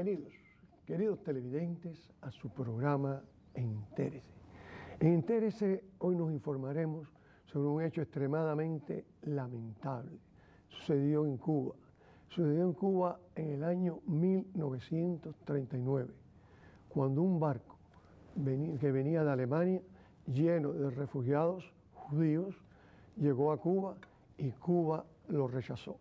Bienvenidos, queridos televidentes, a su programa Entérese. En Entérese hoy nos informaremos sobre un hecho extremadamente lamentable. Sucedió en Cuba. Sucedió en Cuba en el año 1939, cuando un barco que venía de Alemania, lleno de refugiados judíos, llegó a Cuba y Cuba lo rechazó.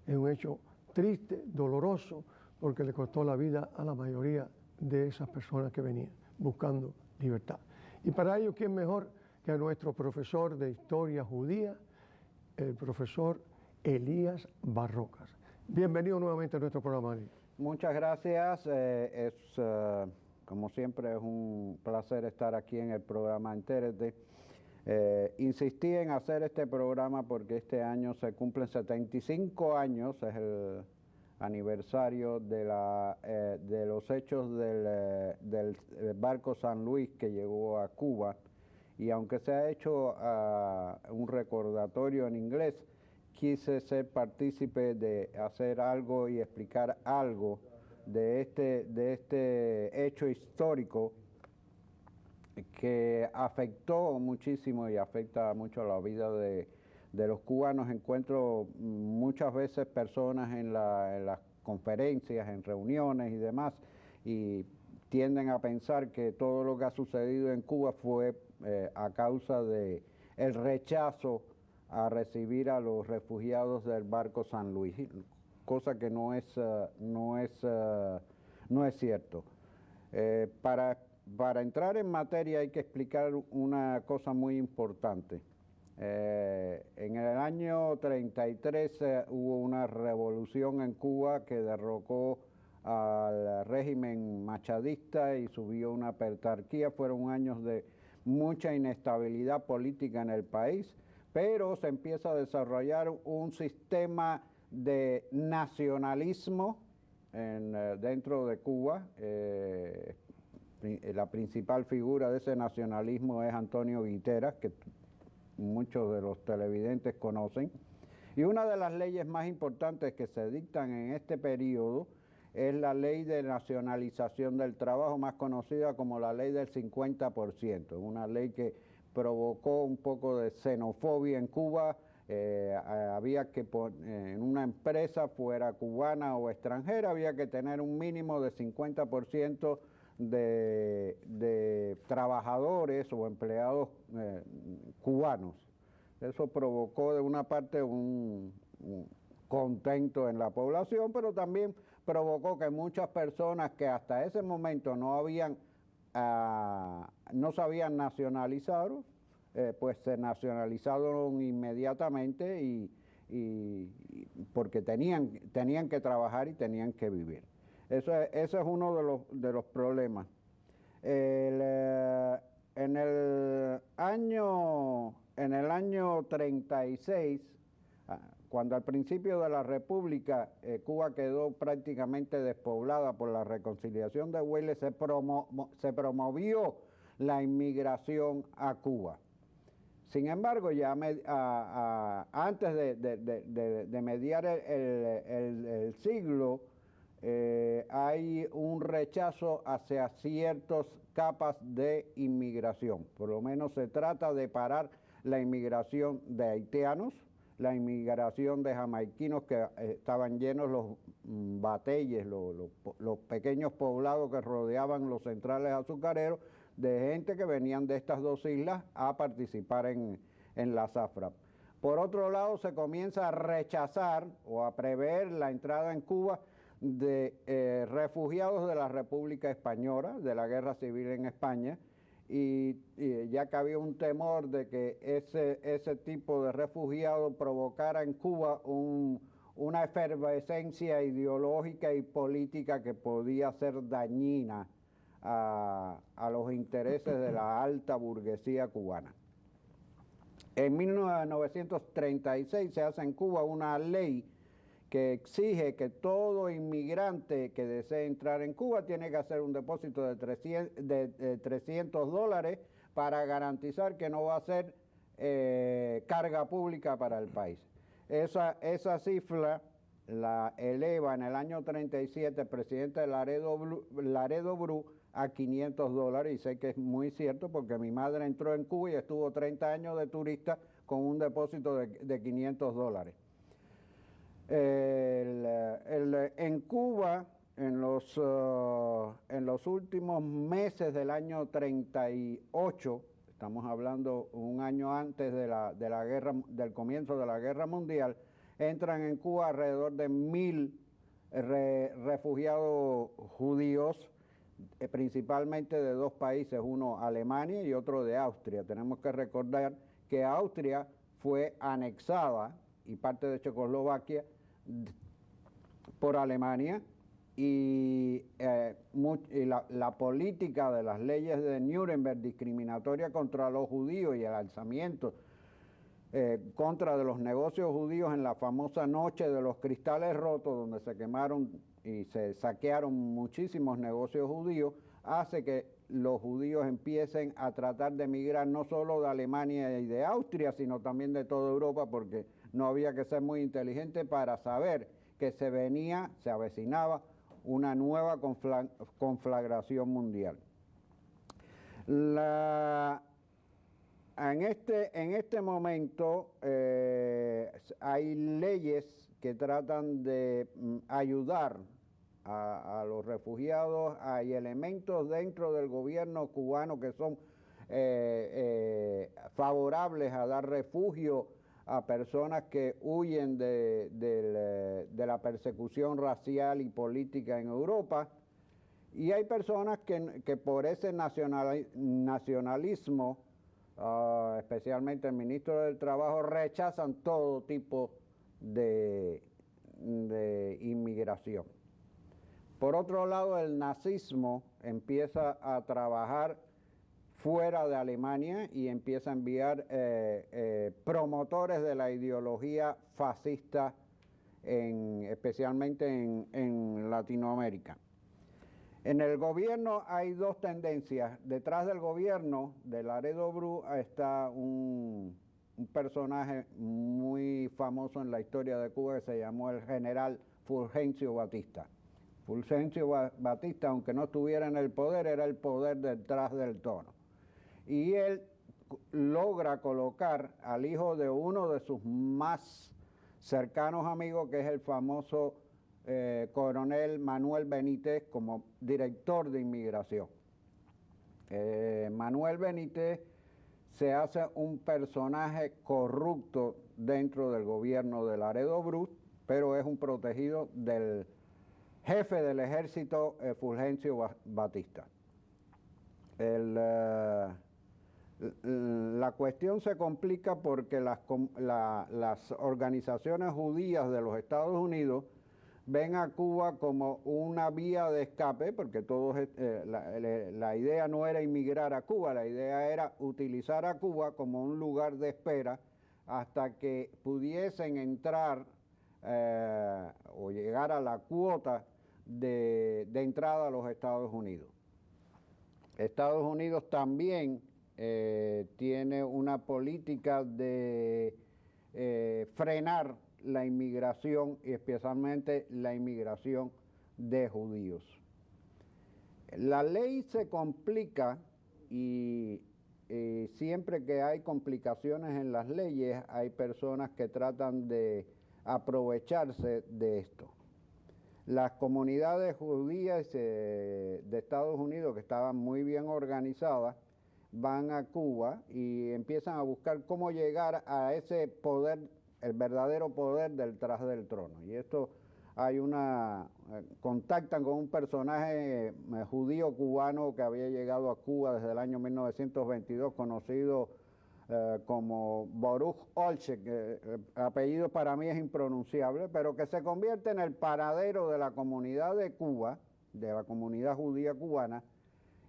Es un hecho triste, doloroso, porque le costó la vida a la mayoría de esas personas que venían buscando libertad. Y para ello, ¿quién mejor que a nuestro profesor de historia judía, el profesor Elías Barrocas? Bienvenido nuevamente a nuestro programa. Muchas gracias. Como siempre, es un placer estar aquí en el programa Entérate. Insistí en hacer este programa porque este año se cumplen 75 años, es el aniversario de los hechos del barco San Luis que llegó a Cuba, y aunque se ha hecho un recordatorio en inglés, quise ser partícipe de hacer algo y explicar algo de este hecho histórico que afectó muchísimo y afecta mucho la vida de los cubanos. Encuentro muchas veces personas en las conferencias, en reuniones y demás, y tienden a pensar que todo lo que ha sucedido en Cuba fue a causa de el rechazo a recibir a los refugiados del barco San Luis, cosa que no es cierto. Para entrar en materia hay que explicar una cosa muy importante. En el año 33 hubo una revolución en Cuba que derrocó al régimen machadista y subió una autarquía. Fueron años de mucha inestabilidad política en el país, pero se empieza a desarrollar un sistema de nacionalismo dentro de Cuba. La principal figura de ese nacionalismo es Antonio Guiteras, que muchos de los televidentes conocen. Y una de las leyes más importantes que se dictan en este periodo es la ley de nacionalización del trabajo, más conocida como la ley del 50%, una ley que provocó un poco de xenofobia en Cuba. Había que en una empresa, fuera cubana o extranjera, había que tener un mínimo de 50% de trabajadores o empleados cubanos. Eso provocó de una parte un contento en la población, pero también provocó que muchas personas que hasta ese momento no se habían nacionalizado, pues se nacionalizaron inmediatamente y porque tenían que trabajar y tenían que vivir. Ese es uno de los problemas. En el año 36, cuando al principio de la República Cuba quedó prácticamente despoblada por la reconciliación de Hueyles, se promovió la inmigración a Cuba. Sin embargo, ya antes de mediar el siglo, hay un rechazo hacia ciertas capas de inmigración. Por lo menos se trata de parar la inmigración de haitianos, la inmigración de jamaiquinos, que estaban llenos los bateyes, los pequeños poblados que rodeaban los centrales azucareros, de gente que venían de estas dos islas a participar en la zafra. Por otro lado, se comienza a rechazar o a prever la entrada en Cuba de refugiados de la República Española, de la Guerra Civil en España, y ya que había un temor de que ese tipo de refugiados provocara en Cuba una efervescencia ideológica y política que podía ser dañina a los intereses de la alta burguesía cubana. En 1936 se hace en Cuba una ley que exige que todo inmigrante que desee entrar en Cuba tiene que hacer un depósito de $300 para garantizar que no va a ser carga pública para el país. Esa cifra la eleva en el año 37 el presidente de Laredo Bru a $500, y sé que es muy cierto porque mi madre entró en Cuba y estuvo 30 años de turista con un depósito de $500. En Cuba, en los últimos meses del año 38, estamos hablando un año antes de la guerra, del comienzo de la Guerra Mundial, entran en Cuba alrededor de 1000 refugiados judíos, principalmente de dos países, uno Alemania y otro de Austria. Tenemos que recordar que Austria fue anexada, y parte de Checoslovaquia, por Alemania, y la política de las leyes de Nuremberg discriminatoria contra los judíos y el alzamiento contra de los negocios judíos en la famosa noche de los cristales rotos, donde se quemaron y se saquearon muchísimos negocios judíos, hace que los judíos empiecen a tratar de emigrar no solo de Alemania y de Austria, sino también de toda Europa, porque no había que ser muy inteligente para saber que se avecinaba una nueva conflagración mundial. En este momento hay leyes que tratan de ayudar a los refugiados. Hay elementos dentro del gobierno cubano que son favorables a dar refugio a personas que huyen de la persecución racial y política en Europa, y hay personas que por ese nacionalismo, especialmente el ministro del Trabajo, rechazan todo tipo de inmigración. Por otro lado, el nazismo empieza a trabajar fuera de Alemania y empieza a enviar promotores de la ideología fascista, especialmente en Latinoamérica. En el gobierno hay dos tendencias. Detrás del gobierno de Laredo Bru está un personaje muy famoso en la historia de Cuba que se llamó el general Fulgencio Batista. Fulgencio Batista, aunque no estuviera en el poder, era el poder detrás del trono. Y él logra colocar al hijo de uno de sus más cercanos amigos, que es el famoso coronel Manuel Benítez, como director de inmigración. Manuel Benítez se hace un personaje corrupto dentro del gobierno de Laredo Bru, pero es un protegido del jefe del ejército, Fulgencio Batista. La cuestión se complica porque las organizaciones judías de los Estados Unidos ven a Cuba como una vía de escape, porque la idea no era inmigrar a Cuba, la idea era utilizar a Cuba como un lugar de espera hasta que pudiesen entrar o llegar a la cuota de entrada a los Estados Unidos. Estados Unidos también tiene una política de frenar la inmigración, y especialmente la inmigración de judíos. La ley se complica y siempre que hay complicaciones en las leyes hay personas que tratan de aprovecharse de esto. Las comunidades judías de Estados Unidos, que estaban muy bien organizadas, van a Cuba y empiezan a buscar cómo llegar a ese poder, el verdadero poder detrás del trono. Y esto contactan con un personaje judío cubano que había llegado a Cuba desde el año 1922, conocido como Baruch Olchek, apellido para mí es impronunciable, pero que se convierte en el paradero de la comunidad de Cuba, de la comunidad judía cubana,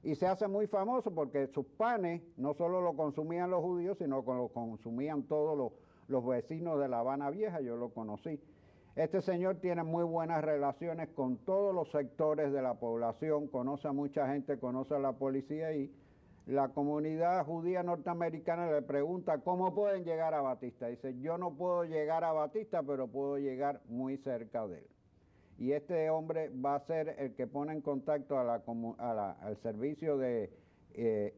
y se hace muy famoso porque sus panes no solo lo consumían los judíos, sino que lo consumían todos los vecinos de La Habana Vieja. Yo lo conocí. Este señor tiene muy buenas relaciones con todos los sectores de la población, conoce a mucha gente, conoce a la policía y la comunidad judía norteamericana le pregunta cómo pueden llegar a Batista. Dice, yo no puedo llegar a Batista, pero puedo llegar muy cerca de él. Y este hombre va a ser el que pone en contacto al servicio de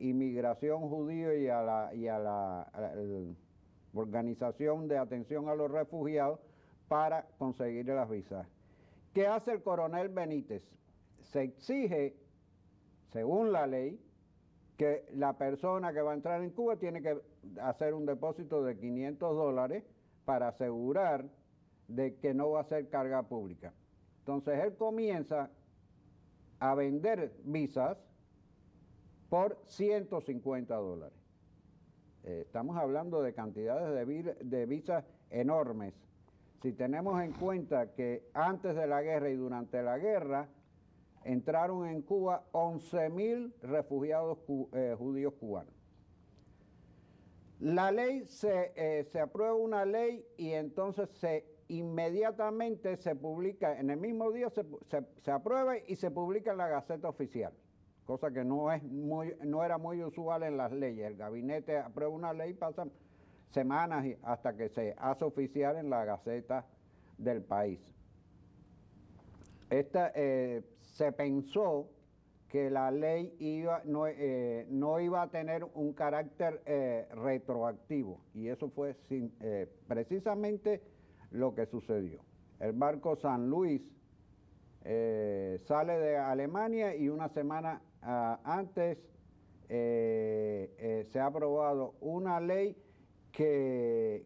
inmigración judío y a la organización de atención a los refugiados para conseguir las visas. ¿Qué hace el coronel Benítez? Se exige, según la ley, que la persona que va a entrar en Cuba tiene que hacer un depósito de $500 para asegurar de que no va a ser carga pública. Entonces él comienza a vender visas por $150. Estamos hablando de cantidades de visas enormes. Si tenemos en cuenta que antes de la guerra y durante la guerra entraron en Cuba 11.000 refugiados judíos cubanos. La ley, se aprueba una ley y entonces inmediatamente se publica, en el mismo día se aprueba y se publica en la Gaceta Oficial, cosa que no era muy usual en las leyes. El gabinete aprueba una ley, pasan semanas hasta que se hace oficial en la Gaceta del país. Se pensó que la ley no iba a tener un carácter retroactivo, y eso fue precisamente lo que sucedió. El barco San Luis sale de Alemania y una semana antes se ha aprobado una ley que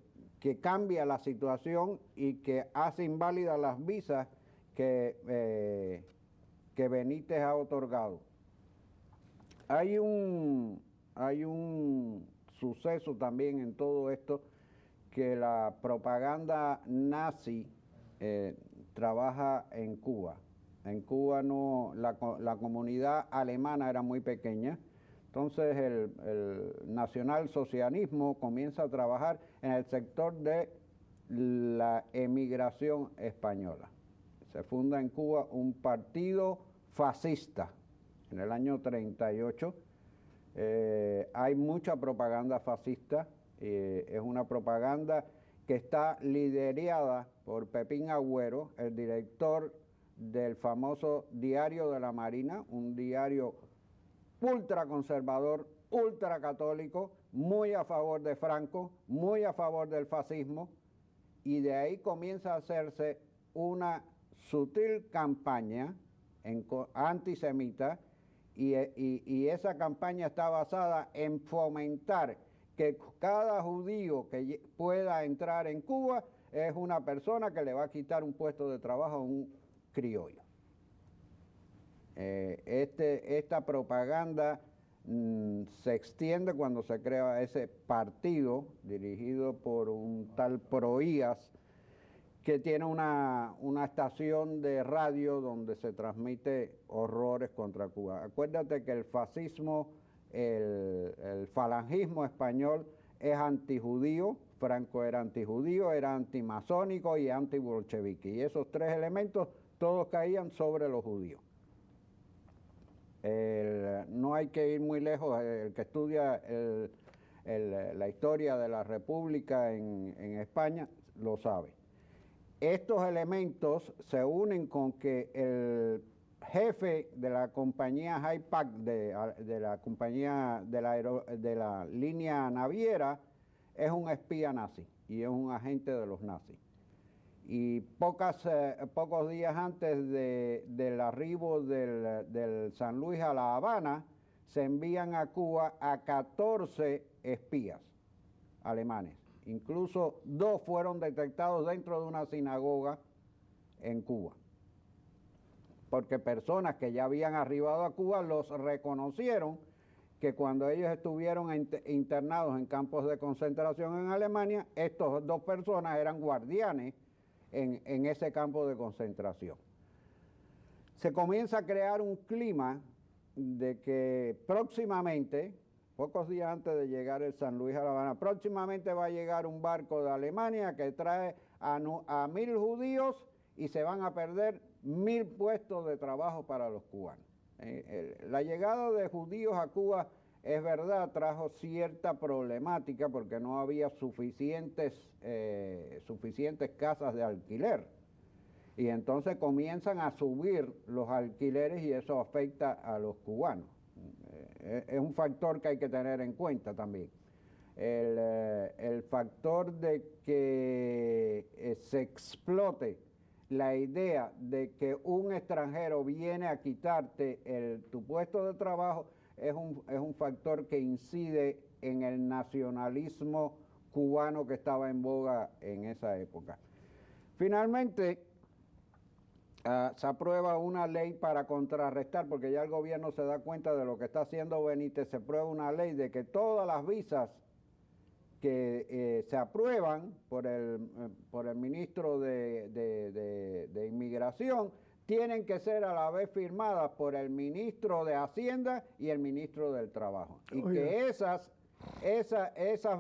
cambia la situación y que hace inválidas las visas que Benítez ha otorgado. Hay un suceso también en todo esto, que la propaganda nazi trabaja en Cuba. En Cuba la comunidad alemana era muy pequeña, entonces el nacionalsocialismo comienza a trabajar en el sector de la emigración española. Se funda en Cuba un partido fascista en el año 38. Hay mucha propaganda fascista, es una propaganda que está liderada por Pepín Agüero, el director del famoso Diario de la Marina, un diario ultraconservador, ultracatólico, muy a favor de Franco, muy a favor del fascismo, y de ahí comienza a hacerse una sutil campaña antisemita, y esa campaña está basada en fomentar que cada judío que pueda entrar en Cuba es una persona que le va a quitar un puesto de trabajo a un criollo. Esta propaganda se extiende cuando se crea ese partido dirigido por un tal Proías, que tiene una estación de radio donde se transmite horrores contra Cuba. Acuérdate que el fascismo, el falangismo español es antijudío, Franco era antijudío, era antimasónico y antibolchevique, y esos tres elementos todos caían sobre los judíos. No hay que ir muy lejos, el que estudia la historia de la República en España lo sabe. Estos elementos se unen con que el jefe de la compañía Hi-Pac, de la compañía de la línea naviera, es un espía nazi y es un agente de los nazis. Y pocos días antes del arribo del San Luis a La Habana, se envían a Cuba a 14 espías alemanes. Incluso 2 fueron detectados dentro de una sinagoga en Cuba, porque personas que ya habían arribado a Cuba los reconocieron, que cuando ellos estuvieron internados en campos de concentración en Alemania, estos 2 personas eran guardianes en ese campo de concentración. Se comienza a crear un clima de que próximamente, pocos días antes de llegar el San Luis a La Habana, próximamente va a llegar un barco de Alemania que trae a 1.000 judíos y se van a perder 1.000 puestos de trabajo para los cubanos. La llegada de judíos a Cuba es verdad, trajo cierta problemática porque no había suficientes casas de alquiler. Y entonces comienzan a subir los alquileres y eso afecta a los cubanos. Es un factor que hay que tener en cuenta también. El factor de que se explote la idea de que un extranjero viene a quitarte tu puesto de trabajo es un factor que incide en el nacionalismo cubano que estaba en boga en esa época. Finalmente, se aprueba una ley para contrarrestar, porque ya el gobierno se da cuenta de lo que está haciendo Benítez, se aprueba una ley de que todas las visas que se aprueban por el ministro de Inmigración tienen que ser a la vez firmadas por el ministro de Hacienda y el ministro del Trabajo. Y que esas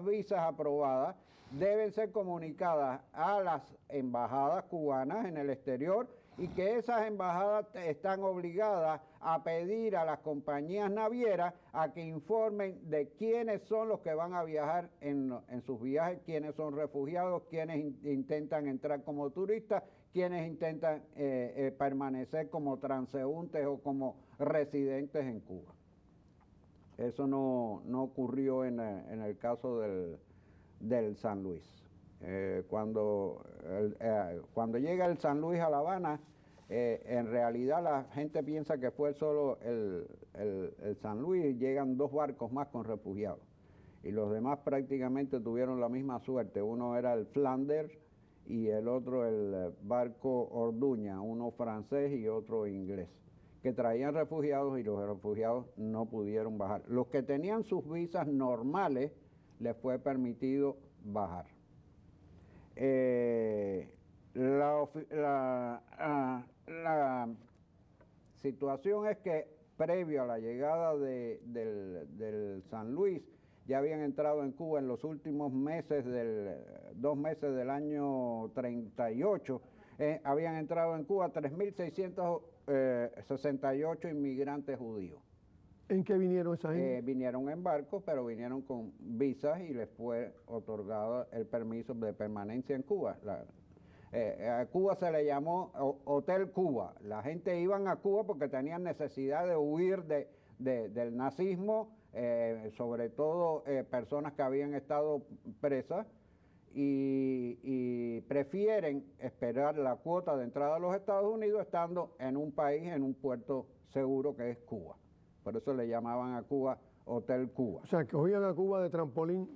visas aprobadas deben ser comunicadas a las embajadas cubanas en el exterior y que esas embajadas están obligadas a pedir a las compañías navieras a que informen de quiénes son los que van a viajar en sus viajes, quiénes son refugiados, quiénes intentan entrar como turistas, quienes intentan permanecer como transeúntes o como residentes en Cuba. Eso no ocurrió en el caso del San Luis. Cuando llega el San Luis a La Habana, en realidad la gente piensa que fue solo el San Luis, llegan 2 barcos más con refugiados. Y los demás prácticamente tuvieron la misma suerte. Uno era el Flanders y el otro el barco Orduña, uno francés y otro inglés, que traían refugiados y los refugiados no pudieron bajar. Los que tenían sus visas normales les fue permitido bajar. La situación es que previo a la llegada del San Luis, ya habían entrado en Cuba en los últimos meses, 2 meses del año 38, habían entrado en Cuba 3.668 inmigrantes judíos. ¿En qué vinieron esa gente? Vinieron en barcos, pero vinieron con visas y les fue otorgado el permiso de permanencia en Cuba. A Cuba se le llamó Hotel Cuba. La gente iban a Cuba porque tenían necesidad de huir del nazismo, sobre todo personas que habían estado presas y prefieren esperar la cuota de entrada a los Estados Unidos estando en un país, en un puerto seguro que es Cuba. Por eso le llamaban a Cuba Hotel Cuba. O sea, que cogían a Cuba de trampolín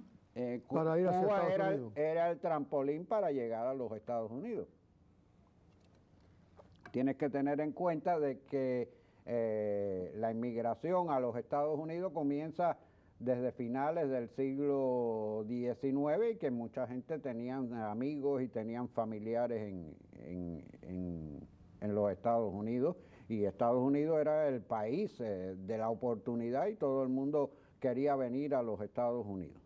para ir hacia Estados Unidos. Era el trampolín para llegar a los Estados Unidos. Tienes que tener en cuenta de que la inmigración a los Estados Unidos comienza desde finales del siglo XIX y que mucha gente tenían amigos y tenían familiares en los Estados Unidos. Y Estados Unidos era el país de la oportunidad y todo el mundo quería venir a los Estados Unidos.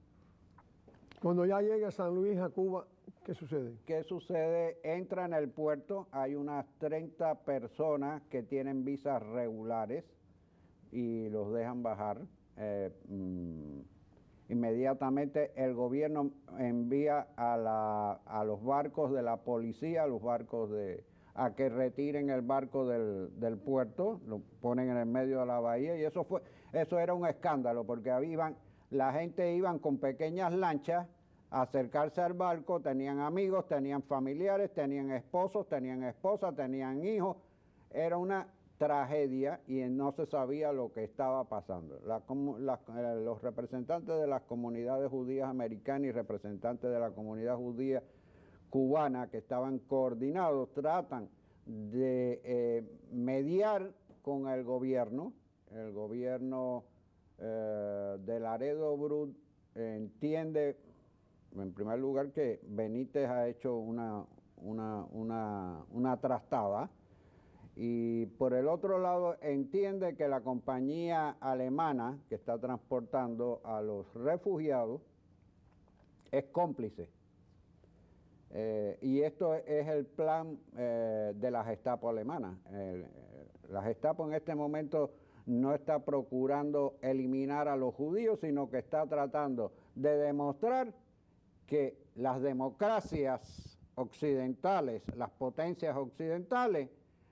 Cuando ya llega San Luis a Cuba, ¿qué sucede? ¿Qué sucede? Entra en el puerto, hay unas 30 personas que tienen visas regulares y los dejan bajar. Inmediatamente el gobierno envía a los barcos de la policía, a que retiren el barco del puerto, lo ponen en el medio de la bahía y eso era un escándalo porque la gente iban con pequeñas lanchas a acercarse al barco, tenían amigos, tenían familiares, tenían esposos, tenían esposas, tenían hijos, era una tragedia y no se sabía lo que estaba pasando. Los representantes de las comunidades judías americanas y representantes de la comunidad judía cubana que estaban coordinados tratan de mediar con el gobierno de Laredo Brut entiende en primer lugar que Benítez ha hecho una trastada y por el otro lado entiende que la compañía alemana que está transportando a los refugiados es cómplice. Y esto es el plan de la Gestapo alemana. La Gestapo en este momento no está procurando eliminar a los judíos, sino que está tratando de demostrar que las democracias occidentales, las potencias occidentales,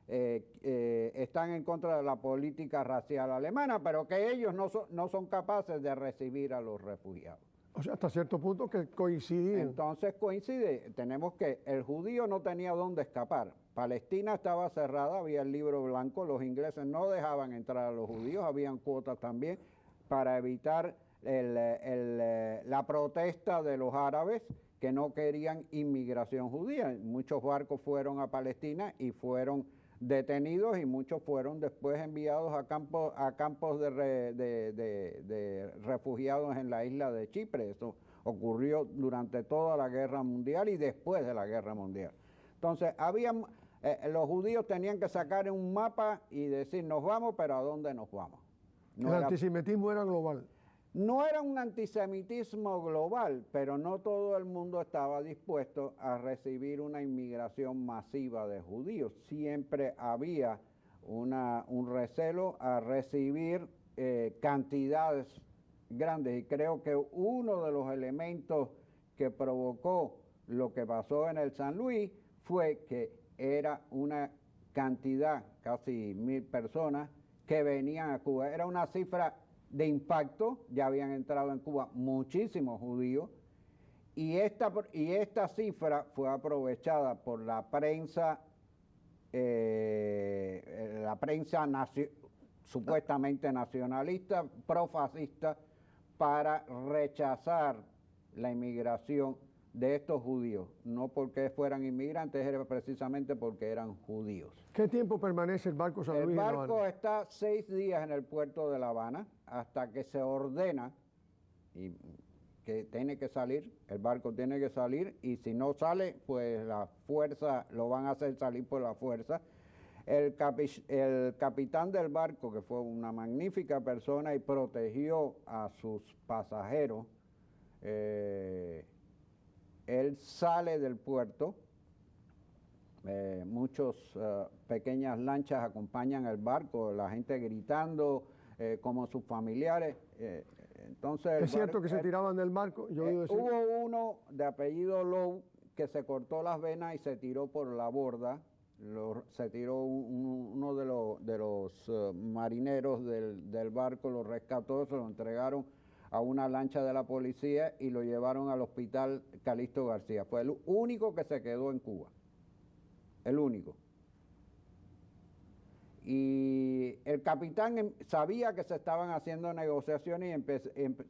están en contra de la política racial alemana, pero que ellos no son capaces de recibir a los refugiados. O sea, hasta cierto punto que coincidían. Entonces coincide, tenemos que el judío no tenía dónde escapar. Palestina estaba cerrada, había el libro blanco, los ingleses no dejaban entrar a los judíos, habían cuotas también para evitar la protesta de los árabes que no querían inmigración judía. Muchos barcos fueron a Palestina y fueron detenidos y muchos fueron después enviados a campos de refugiados en la isla de Chipre. Eso ocurrió durante toda la Guerra Mundial y después de la Guerra Mundial. Entonces, los judíos tenían que sacar un mapa y decir, nos vamos, pero ¿a dónde nos vamos? El antisemitismo era global. No era un antisemitismo global, pero no todo el mundo estaba dispuesto a recibir una inmigración masiva de judíos. Siempre había un recelo a recibir cantidades grandes, y creo que uno de los elementos que provocó lo que pasó en el San Luis fue que era una cantidad, casi 1000 personas, que venían a Cuba. Era una cifra de impacto, ya habían entrado en Cuba muchísimos judíos, y esta cifra fue aprovechada por la prensa supuestamente nacionalista, profascista, para rechazar la inmigración de estos judíos, no porque fueran inmigrantes, era precisamente porque eran judíos. ¿Qué tiempo permanece el barco San Luis? El barco está 6 días en el puerto de La Habana hasta que se ordena y que tiene que salir, el barco tiene que salir, y si no sale, pues la fuerza lo van a hacer salir por la fuerza. El capitán del barco, que fue una magnífica persona y protegió a sus pasajeros, él sale del puerto, muchas pequeñas lanchas acompañan el barco, la gente gritando como sus familiares. Entonces ¿Es cierto que se tiraban del barco? Hubo uno de apellido Lowe que se cortó las venas y se tiró por la borda. Se tiró uno de los marineros del barco, lo rescató, se lo entregaron a una lancha de la policía y lo llevaron al hospital Calixto García. Fue el único que se quedó en Cuba, el único. Y el capitán sabía que se estaban haciendo negociaciones y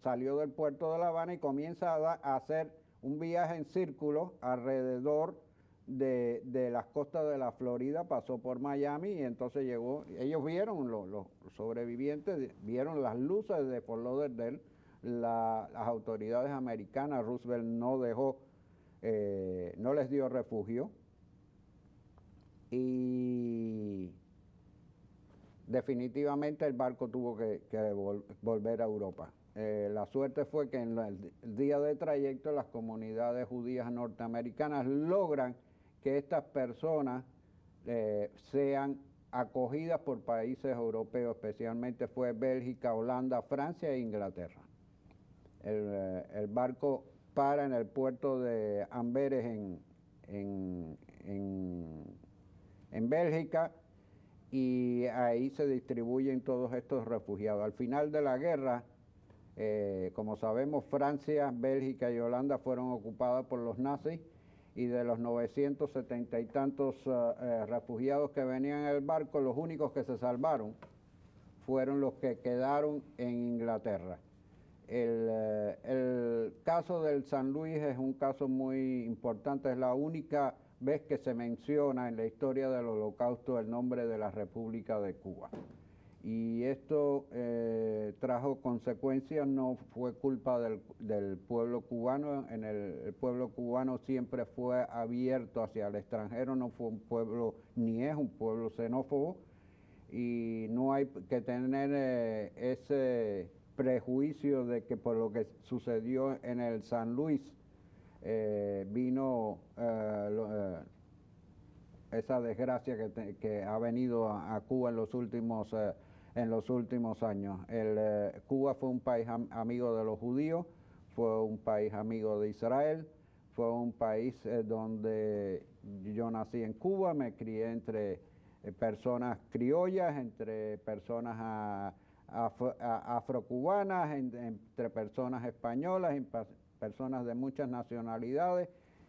salió del puerto de La Habana y comienza a hacer un viaje en círculo alrededor de las costas de la Florida, pasó por Miami y entonces llegó. Ellos vieron, los sobrevivientes, vieron las luces de Fort Lauderdale. Las autoridades americanas, Roosevelt no les dio refugio y definitivamente el barco tuvo que volver a Europa. La suerte fue que en el día de trayecto las comunidades judías norteamericanas logran que estas personas sean acogidas por países europeos, especialmente fue Bélgica, Holanda, Francia e Inglaterra. El barco para en el puerto de Amberes en Bélgica, y ahí se distribuyen todos estos refugiados. Al final de la guerra, como sabemos, Francia, Bélgica y Holanda fueron ocupadas por los nazis, y de los 970 y tantos refugiados que venían en el barco, los únicos que se salvaron fueron los que quedaron en Inglaterra. El caso del San Luis es un caso muy importante, es la única vez que se menciona en la historia del Holocausto el nombre de la República de Cuba. Y esto trajo consecuencias, no fue culpa del pueblo cubano. El pueblo cubano siempre fue abierto hacia el extranjero, no fue un pueblo, ni es un pueblo xenófobo, y no hay que tener ese prejuicio de que por lo que sucedió en el San Luis vino esa desgracia que ha venido a Cuba en los últimos en los últimos años. Cuba fue un país amigo de los judíos, fue un país amigo de Israel, fue un país donde yo nací en Cuba, me crié entre personas criollas, entre personas afrocubanas, entre personas españolas, personas de muchas nacionalidades.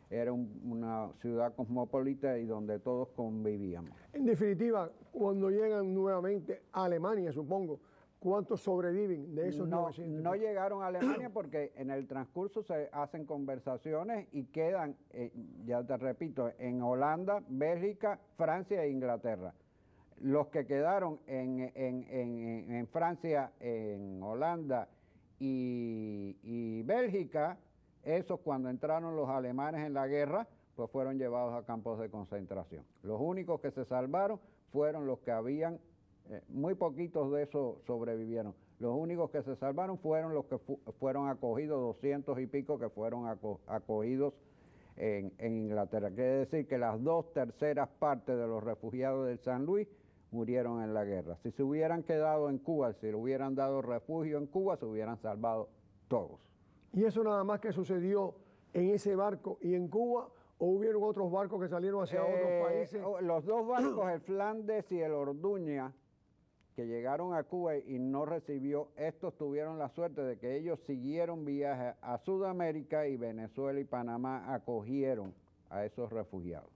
Era una ciudad cosmopolita y donde todos convivíamos. En definitiva, cuando llegan nuevamente a Alemania, supongo, ¿cuántos sobreviven de esos 900? No llegaron a Alemania porque en el transcurso se hacen conversaciones y quedan, ya te repito, en Holanda, Bélgica, Francia e Inglaterra. Los que quedaron en Francia, en Holanda y Bélgica, esos cuando entraron los alemanes en la guerra, pues fueron llevados a campos de concentración. Los únicos que se salvaron fueron los que habían, muy poquitos de esos sobrevivieron. Los únicos que se salvaron fueron los que fueron acogidos, 200 y pico que fueron acogidos en Inglaterra. Quiere decir que las 2/3 partes de los refugiados del San Luis murieron en la guerra. Si se hubieran quedado en Cuba, si le hubieran dado refugio en Cuba, se hubieran salvado todos. ¿Y eso nada más que sucedió en ese barco y en Cuba, o hubieron otros barcos que salieron hacia otros países? Los dos barcos, el Flandes y el Orduña, que llegaron a Cuba y no recibió, estos tuvieron la suerte de que ellos siguieron viaje a Sudamérica y Venezuela y Panamá acogieron a esos refugiados.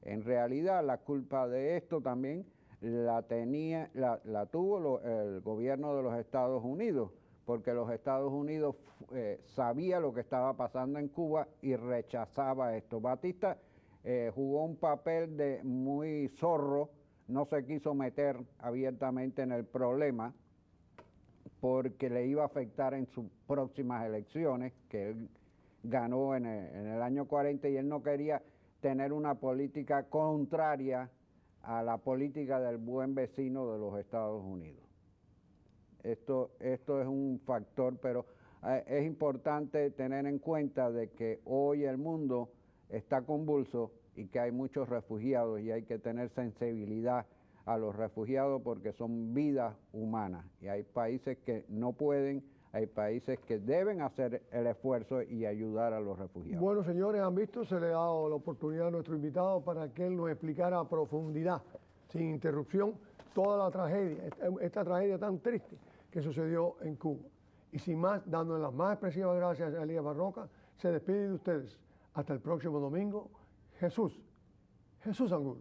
En realidad, la culpa de esto también la tuvo el gobierno de los Estados Unidos, porque los Estados Unidos sabía lo que estaba pasando en Cuba y rechazaba esto. Batista jugó un papel de muy zorro, no se quiso meter abiertamente en el problema porque le iba a afectar en sus próximas elecciones, que él ganó en el año 40, y él no quería tener una política contraria a la política del buen vecino de los Estados Unidos. Esto es un factor, pero es importante tener en cuenta de que hoy el mundo está convulso y que hay muchos refugiados y hay que tener sensibilidad a los refugiados porque son vidas humanas y hay países que no pueden, hay países que deben hacer el esfuerzo y ayudar a los refugiados. Bueno, señores, han visto, se le ha dado la oportunidad a nuestro invitado para que él nos explicara a profundidad, sin interrupción, toda la tragedia, esta tragedia tan triste que sucedió en Cuba. Y sin más, dándole las más expresivas gracias a Elías Barroca, se despide de ustedes. Hasta el próximo domingo. Jesús Angulo.